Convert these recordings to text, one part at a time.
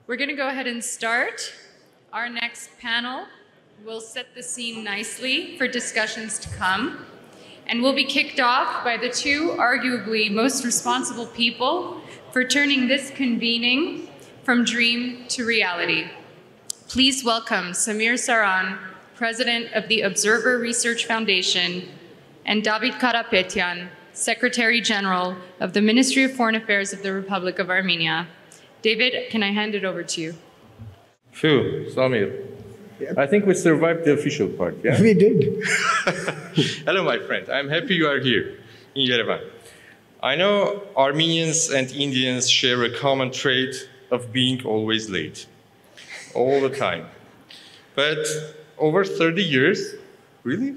We're going to go ahead and start. Our next panel will set the scene nicely for discussions to come, and will be kicked off by the two arguably most responsible people for turning this convening from dream to reality. Please welcome Samir Saran, President of the Observer Research Foundation, and Davit Karapetyan, Secretary General of the Ministry of Foreign Affairs of the Republic of Armenia. David, can I hand it over to you? Phew, Samir. Yep. I think we survived the official part, yeah? We did. Hello, my friend. I'm happy you are here in Yerevan. I know Armenians and Indians share a common trait of being always late, all the time. But over 30 years, really?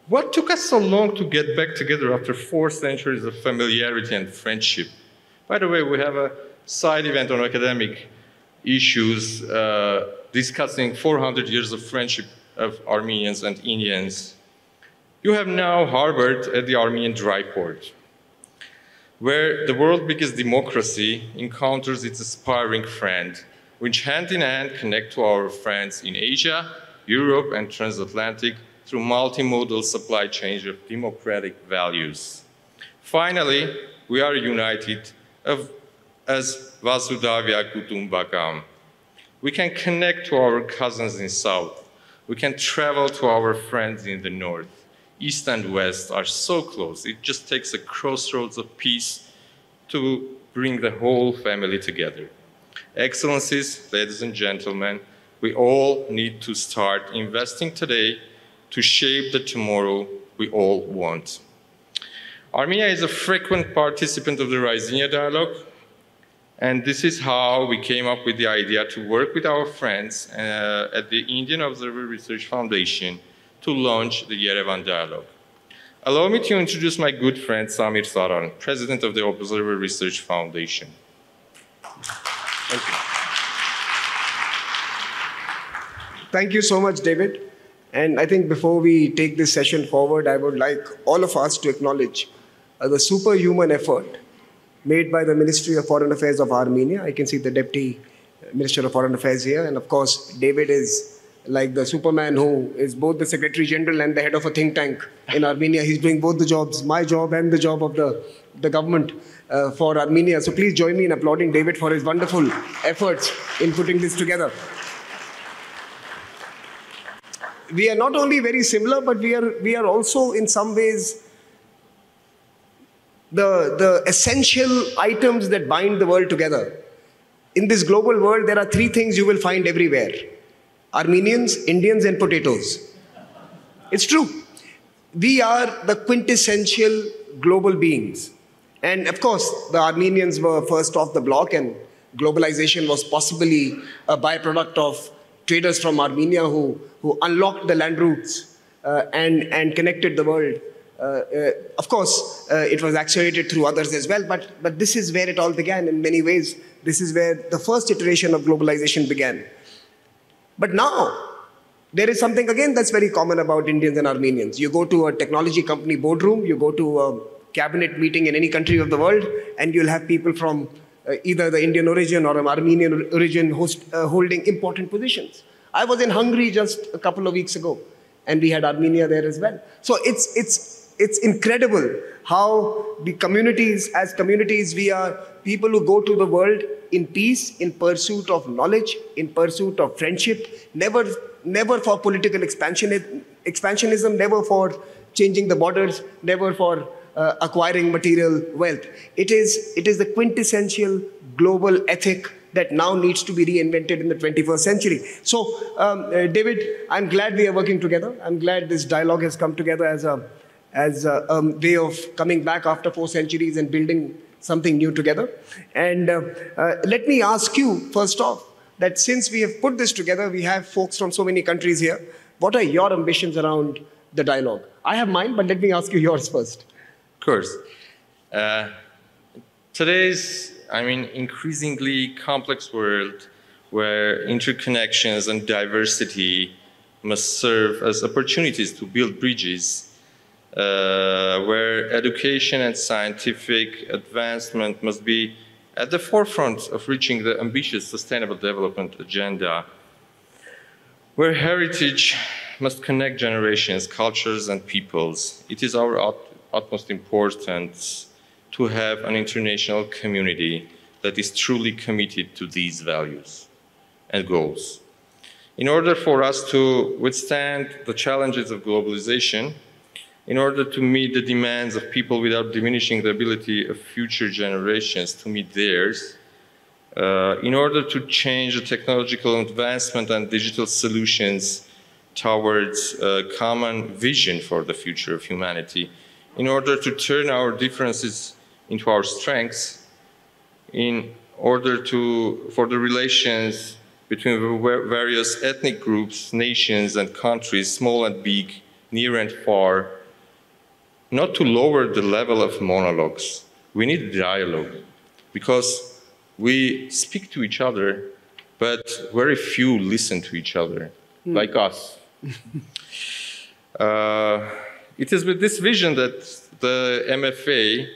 What took us so long to get back together after 4 centuries of familiarity and friendship? By the way, we have a side event on academic issues discussing 400 years of friendship of Armenians and Indians. You have now harbored at the Armenian dry port, where the world's biggest democracy encounters its aspiring friend, which hand in hand connect to our friends in Asia, Europe, and transatlantic through multimodal supply chains of democratic values. Finally, we are united as Vasudhavya Kutumbakam. We can connect to our cousins in South. We can travel to our friends in the North. East and West are so close. It just takes a crossroads of peace to bring the whole family together. Excellencies, ladies and gentlemen, we all need to start investing today to shape the tomorrow we all want. Armenia is a frequent participant of the Ryzenia dialogue, and this is how we came up with the idea to work with our friends at the Indian Observer Research Foundation to launch the Yerevan dialogue. Allow me to introduce my good friend Samir Saran, President of the Observer Research Foundation. Thank you. Thank you so much, David. And I think before we take this session forward, I would like all of us to acknowledge the superhuman effort made by the Ministry of Foreign Affairs of Armenia. I can see the Deputy Minister of Foreign Affairs here. And of course, David is like the Superman who is both the Secretary General and the head of a think tank in Armenia. He's doing both the jobs, my job and the job of the government for Armenia. So please join me in applauding David for his wonderful efforts in putting this together. We are not only very similar, but we are also in some ways the essential items that bind the world together. In this global world, there are 3 things you will find everywhere: Armenians, Indians, and potatoes. It's true. We are the quintessential global beings. And of course, the Armenians were first off the block, and globalization was possibly a byproduct of traders from Armenia who unlocked the land routes and connected the world. Of course, it was accelerated through others as well, but this is where it all began in many ways. This is where the first iteration of globalization began. But now, there is something again that's very common about Indians and Armenians. You go to a technology company boardroom, you go to a cabinet meeting in any country of the world, and you'll have people from either the Indian origin or an Armenian origin holding important positions. I was in Hungary just a couple of weeks ago, and we had Armenia there as well. So it's incredible how the communities, as communities, we are people who go to the world in peace, in pursuit of knowledge, in pursuit of friendship, never for political expansionism, never for changing the borders, never for acquiring material wealth. It is the quintessential global ethic that now needs to be reinvented in the 21st century. So, David, I'm glad we are working together. I'm glad this dialogue has come together as a way of coming back after 4 centuries and building something new together. And let me ask you, first off, that since we have put this together, we have folks from so many countries here. What are your ambitions around the dialogue? I have mine, but let me ask you yours first. Of course. Today's, increasingly complex world where interconnections and diversity must serve as opportunities to build bridges, where education and scientific advancement must be at the forefront of reaching the ambitious sustainable development agenda, where heritage must connect generations, cultures, and peoples. It is our utmost importance to have an international community that is truly committed to these values and goals. In order for us to withstand the challenges of globalization, in order to meet the demands of people without diminishing the ability of future generations to meet theirs, in order to change the technological advancement and digital solutions towards a common vision for the future of humanity, in order to turn our differences into our strengths, in order for the relations between various ethnic groups, nations, and countries, small and big, near and far, not to lower the level of monologues. We need dialogue, because we speak to each other, but very few listen to each other, like us. It is with this vision that the MFA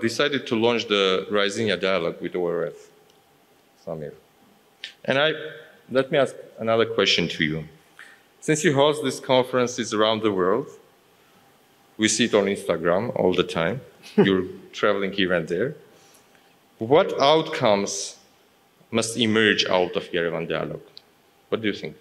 decided to launch the Ryzenia dialogue with ORF, Samir. And let me ask another question to you. Since you host these conferences around the world, we see it on Instagram all the time, you're traveling here and there, what outcomes must emerge out of Yerevan dialogue? What do you think?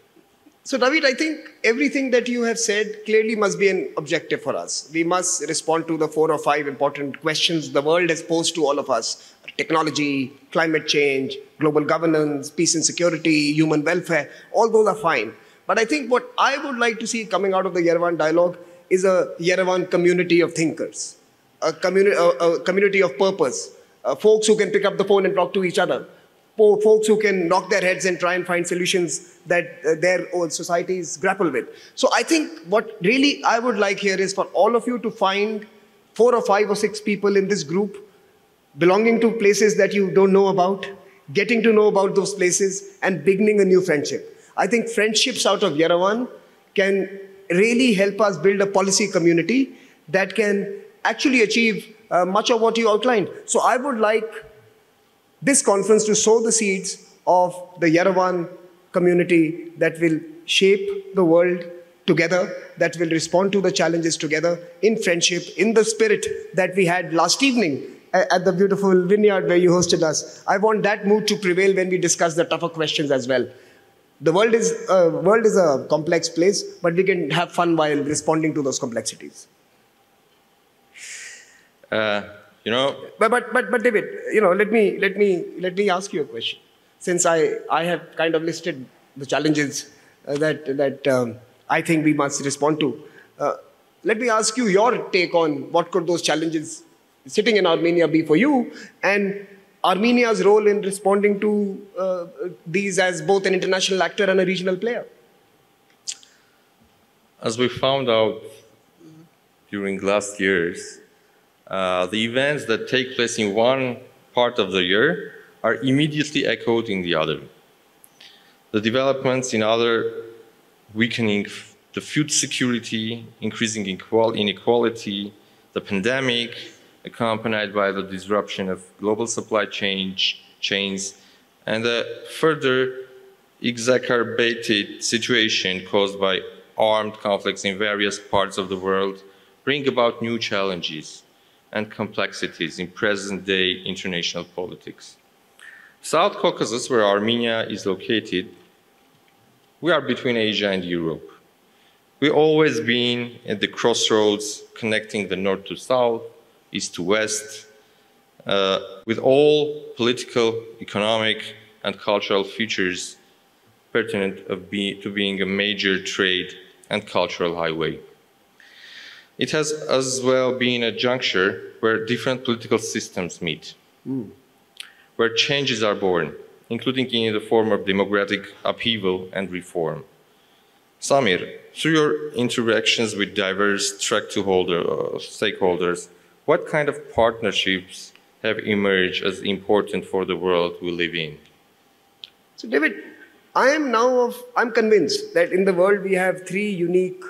So, Davit, I think everything that you have said clearly must be an objective for us. We must respond to the 4 or 5 important questions the world has posed to all of us. Technology, climate change, global governance, peace and security, human welfare, all those are fine. But I think what I would like to see coming out of the Yerevan dialogue is a Yerevan community of thinkers, a community of purpose, folks who can pick up the phone and talk to each other, folks who can knock their heads and try and find solutions that their own societies grapple with. So I think what really I would like here is for all of you to find 4 or 5 or 6 people in this group belonging to places that you don't know about, getting to know about those places, and beginning a new friendship. I think friendships out of Yerevan can really help us build a policy community that can actually achieve much of what you outlined. So I would like this conference to sow the seeds of the Yerevan community that will shape the world together, that will respond to the challenges together in friendship, in the spirit that we had last evening at the beautiful vineyard where you hosted us. I want that mood to prevail when we discuss the tougher questions as well. The world is a complex place, but we can have fun while responding to those complexities. You know, but David, you know, let me ask you a question. Since I have kind of listed the challenges that I think we must respond to, let me ask you your take on what could those challenges sitting in Armenia be for you, and Armenia's role in responding to these as both an international actor and a regional player. As we found out during last years, the events that take place in one part of the year are immediately echoed in the other. The developments in other weakening the food security, increasing inequality, the pandemic, accompanied by the disruption of global supply chains, and the further exacerbated situation caused by armed conflicts in various parts of the world bring about new challenges and complexities in present-day international politics. South Caucasus, where Armenia is located, we are between Asia and Europe. We've always been at the crossroads connecting the north to south, east to west, with all political, economic, and cultural features pertinent to being a major trade and cultural highway. It has as well been a juncture where different political systems meet, where changes are born, including in the form of democratic upheaval and reform. Samir, through your interactions with diverse stakeholders, what kind of partnerships have emerged as important for the world we live in? So, David, I'm convinced that in the world we have 3 unique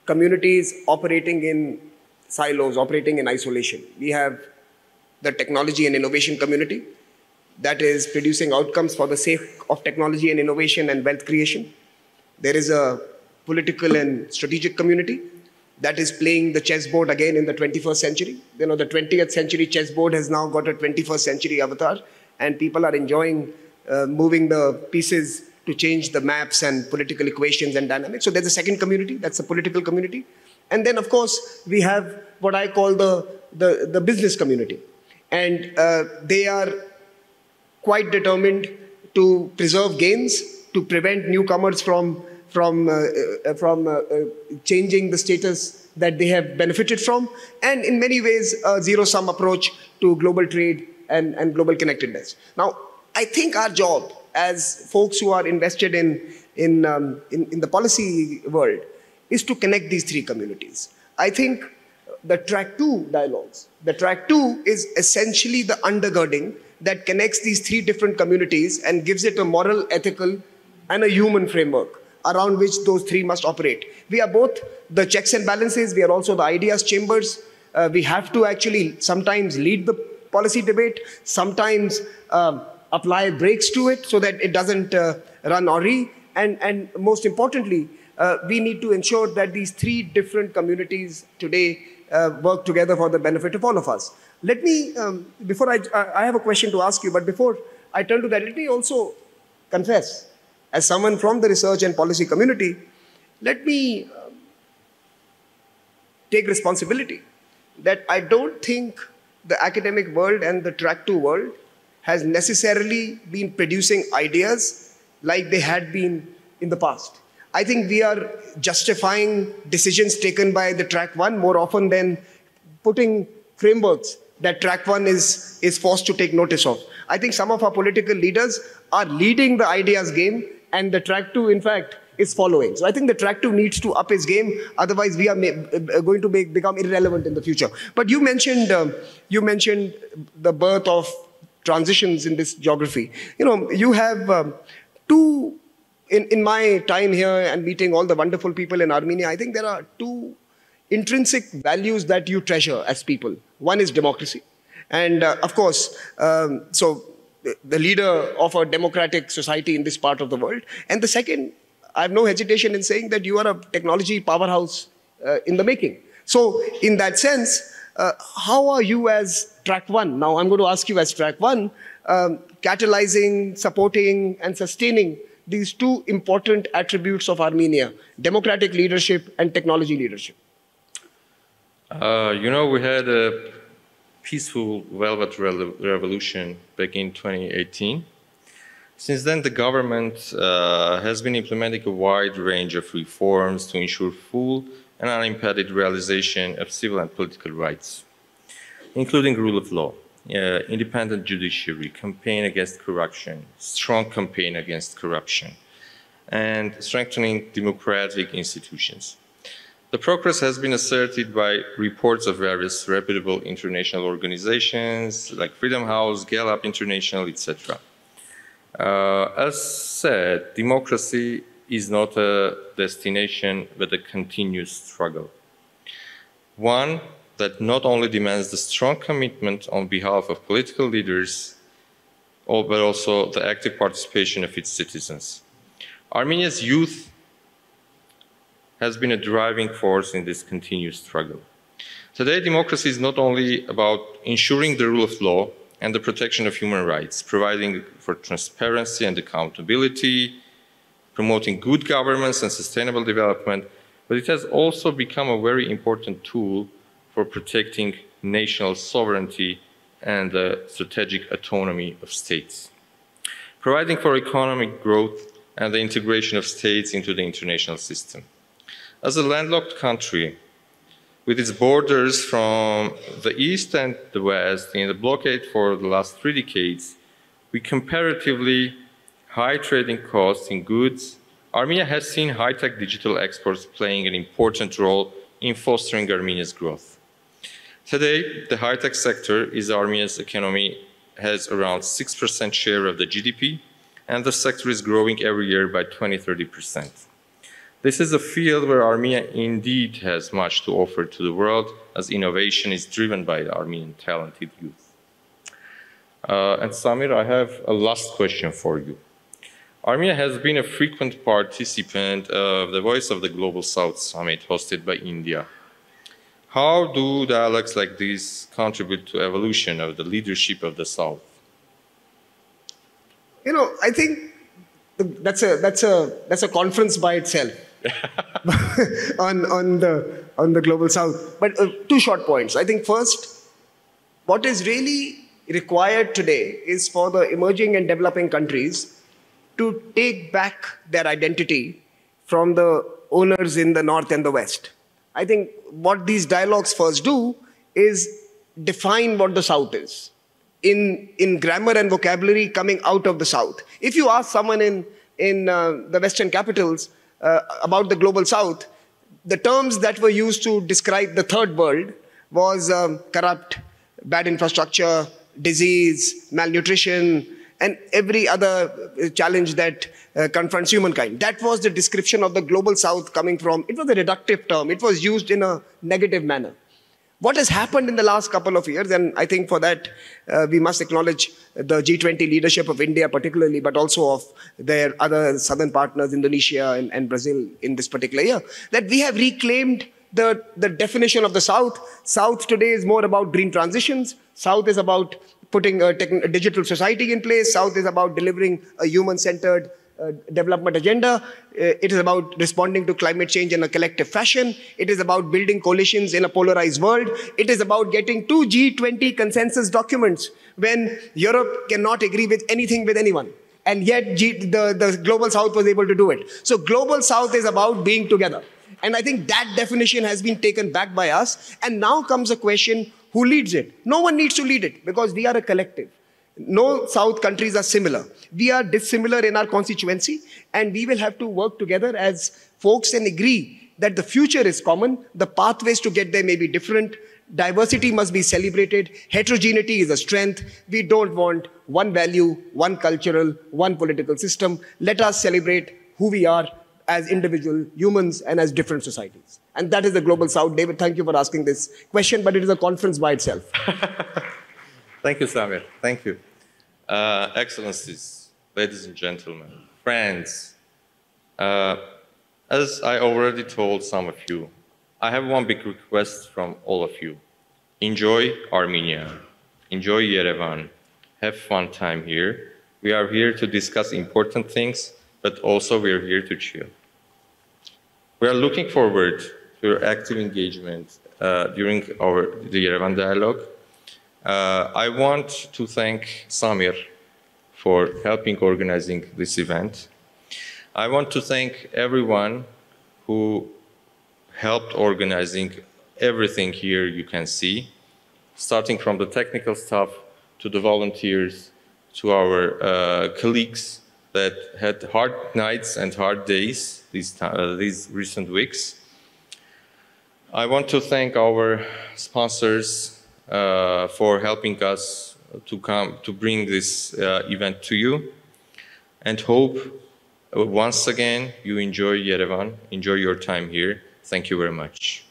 communities operating in silos, operating in isolation. We have the technology and innovation community that is producing outcomes for the sake of technology and innovation and wealth creation. There is a political and strategic community that is playing the chessboard again in the 21st century. You know, the 20th century chessboard has now got a 21st century avatar, and people are enjoying moving the pieces to change the maps and political equations and dynamics. So there's a second community, that's the political community. And then, of course, we have what I call the business community. And they are quite determined to preserve gains, to prevent newcomers from changing the status that they have benefited from, and in many ways a zero-sum approach to global trade and global connectedness. Now, I think our job as folks who are invested in the policy world is to connect these three communities. I think the track 2 dialogues, the track 2 is essentially the undergirding that connects these three different communities and gives it a moral, ethical, and a human framework around which those three must operate. We are both the checks and balances, we are also the ideas chambers. We have to actually sometimes lead the policy debate, sometimes apply brakes to it so that it doesn't run awry. And most importantly, we need to ensure that these three different communities today work together for the benefit of all of us. Let me, before I have a question to ask you, but before I turn to that, let me also confess, as someone from the research and policy community, let me take responsibility that I don't think the academic world and the track 2 world has necessarily been producing ideas like they had been in the past. I think we are justifying decisions taken by the track 1 more often than putting frameworks that track 1 is forced to take notice of. I think some of our political leaders are leading the ideas game, and the track 2, in fact, is following. So I think the track 2 needs to up its game, otherwise we are going to become irrelevant in the future. But you mentioned the birth of transitions in this geography. You know, you have two, in my time here and meeting all the wonderful people in Armenia, I think there are two intrinsic values that you treasure as people. One is democracy. And of course, so the leader of a democratic society in this part of the world. And the second, I have no hesitation in saying that you are a technology powerhouse in the making. So in that sense, how are you as track 1? Now I'm going to ask you as track 1, catalyzing, supporting, and sustaining these two important attributes of Armenia: democratic leadership and technology leadership. You know, we had a peaceful Velvet Revolution back in 2018. Since then, the government has been implementing a wide range of reforms to ensure full and unimpeded realization of civil and political rights, including rule of law, independent judiciary, campaign against corruption, strong campaign against corruption, and strengthening democratic institutions. The progress has been asserted by reports of various reputable international organizations like Freedom House, Gallup International, etc. As said, democracy is not a destination but a continuous struggle. One that not only demands the strong commitment on behalf of political leaders, but also the active participation of its citizens. Armenia's youth has been a driving force in this continuous struggle. Today, democracy is not only about ensuring the rule of law and the protection of human rights, providing for transparency and accountability, promoting good governance and sustainable development, but it has also become a very important tool for protecting national sovereignty and the strategic autonomy of states, providing for economic growth and the integration of states into the international system. As a landlocked country, with its borders from the east and the west in the blockade for the last 3 decades, with comparatively high trading costs in goods, Armenia has seen high-tech digital exports playing an important role in fostering Armenia's growth. Today, the high-tech sector is Armenia's economy, has around 6% share of the GDP, and the sector is growing every year by 20–30%. This is a field where Armenia indeed has much to offer to the world, as innovation is driven by the Armenian talented youth. And Samir, I have a last question for you. Armenia has been a frequent participant of the Voice of the Global South Summit hosted by India. How do dialogues like these contribute to evolution of the leadership of the South? I think that's a conference by itself on the global South. But two short points. I think first, what is really required today is for the emerging and developing countries to take back their identity from the owners in the North and the West. I think what these dialogues first do is define what the South is in grammar and vocabulary coming out of the South. If you ask someone in the Western capitals about the global South, the terms that were used to describe the third world was corrupt, bad infrastructure, disease, malnutrition, and every other challenge that confronts humankind. That was the description of the global South coming from. It was a reductive term. It was used in a negative manner. What has happened in the last couple of years, and I think for that we must acknowledge the G20 leadership of India particularly, but also of their other southern partners, Indonesia and Brazil in this particular year, that we have reclaimed the definition of the South. South today is more about green transitions. South is about putting a digital society in place. South is about delivering a human-centered development agenda. It is about responding to climate change in a collective fashion. It is about building coalitions in a polarized world. It is about getting two G20 consensus documents when Europe cannot agree with anything with anyone. And yet the global South was able to do it. So global South is about being together. And I think that definition has been taken back by us. And now comes a question, who leads it? No one needs to lead it because we are a collective. No South countries are similar. We are dissimilar in our constituency, and we will have to work together as folks and agree that the future is common. The pathways to get there may be different. Diversity must be celebrated. Heterogeneity is a strength. We don't want one value, one cultural, one political system. Let us celebrate who we are as individual humans and as different societies. And that is the global South. David, thank you for asking this question, but it is a conference by itself. Thank you, Samir. Thank you. Excellencies, ladies and gentlemen, friends, as I already told some of you, I have one big request from all of you. Enjoy Armenia. Enjoy Yerevan. Have fun time here. We are here to discuss important things, but also we are here to chill. We are looking forward to your active engagement during the Yerevan dialogue. I want to thank Samir for helping organizing this event. I want to thank everyone who helped organizing everything here you can see, starting from the technical staff to the volunteers to our colleagues that had hard nights and hard days these recent weeks. I want to thank our sponsors for helping us to bring this event to you, and hope once again you enjoy Yerevan, enjoy your time here. Thank you very much.